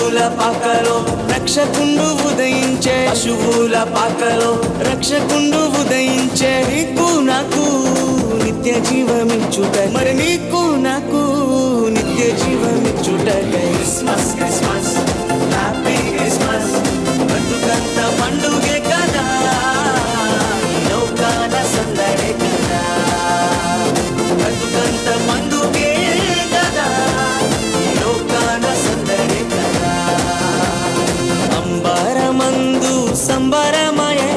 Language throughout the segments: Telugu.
పశువుల పాకలో రక్షకుండు ఉదయించే, పశువుల పాకలో రక్షకుండు ఉదయించే. నీకు నాకు నిత్య జీవమిచ్చుట, మరి నీకు నాకు నిత్య జీవమిచ్చుట. క్రిస్మస్ క్రిస్మస్ హ్యాపీ క్రిస్మస్, బ్రతుకంత పండుగే కదా, లోకాల సందడే కదా, బ్రతుకంత పండుగే కదా, లోకాల సందడే కదా. అంబరమందు సంబరమయే,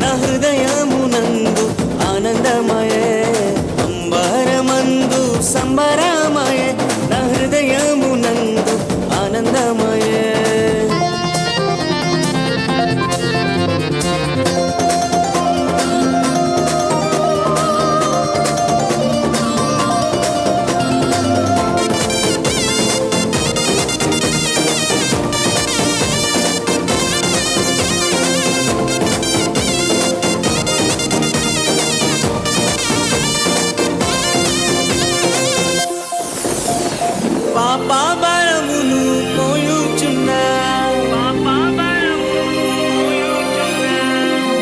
నా హృదయమునందు ఆనందమయే. అంబరమందు సంబరమయే, నా హృదయమునందు ఆనందమయే. పాపభారమును మోయుచున్న,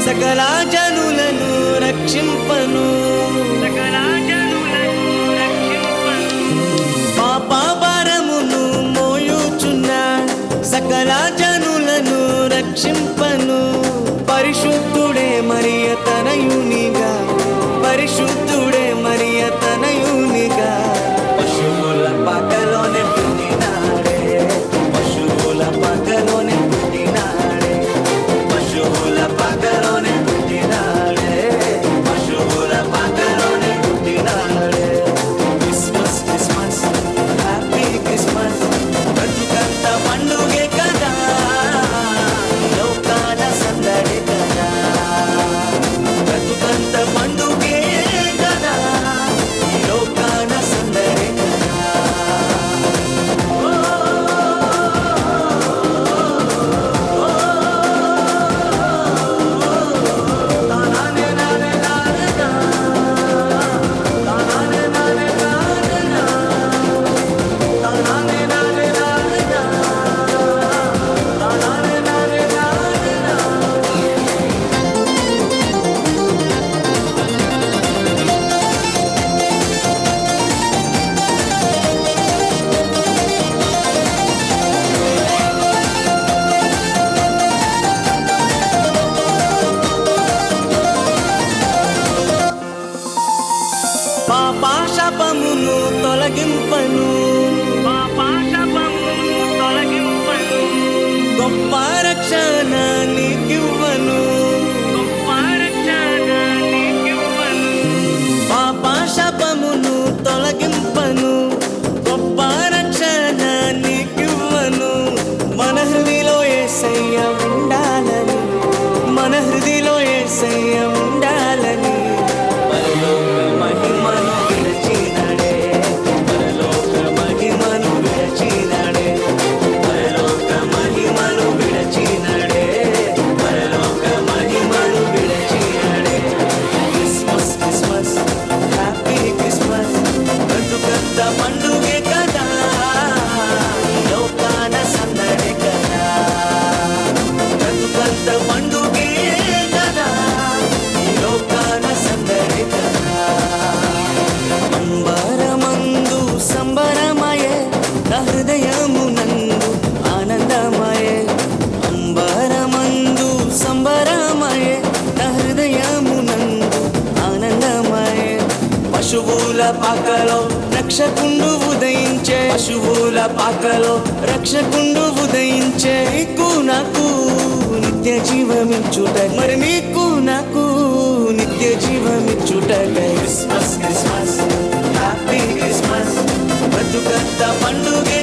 సకల జనులను రక్షింపను, పాపభారమును మోయుచున్న సకల జనులను రక్షింపను. పరిశుద్ధుడే మరియ తనయునిగా, పరిశుద్ధుడే మరియ తనయునిగా, పశువుల పాకలోనే పుట్టినాడే, పశువుల పాకలోనే పుట్టినాడే, పశువుల పాకలోనే పుట్టినాడే, పశువుల పాకలోనే పుట్టినాడే. క్రిస్మస్ క్రిస్మస్ హ్యాపీ క్రిస్మస్, బ్రతుకంత పండుగే కదా, లోకాల సందడి కదా, బ్రతుకంత పండుగే కదా, లోకాల సందడి కదా. పాపశాపమును తొలగింపను, గొప్ప రక్షణ నీకివ్వను, పాపశాపమును తొలగింపను, గొప్ప రక్షణ నీకివ్వను. మన హృదిలో యేసయ్య ఉండాలని, మన హృదిలో యేసయ్య ఉండాలని, పరలోక మహిమను విరచినాడే, పరలోక మహిమను విరచినాడే, పరలోక మహిమను విరచినాడే, పరలోక మహిమను విరచినాడే. క్రిస్మస్ క్రిస్మస్ హ్యాపీ క్రిస్మస్, బ్రతుకంత పండుగే కదా, లోకాల సందడే కదా, బ్రతుకంత పండుగే కదా, లోకాల సందడే కదా. అంబరమందు సంబరమయే, నా హృదయమునందు ఆనందమయే. అంబరమందు సంబరమయే, నా హృదయమునందు ఆనందమయే. పశువుల పాకలో రక్షకుండు ఉదయించే, పశువుల పాకలో రక్షకుండు ఉదయించే. నీకు నాకు నిత్య జీవమిచ్చుట, మరి నీకు నాకు నిత్య జీవమిచ్చుట. క్రిస్మస్ క్రిస్మస్ హ్యాపీ క్రిస్మస్, బ్రతుకంత పండుగే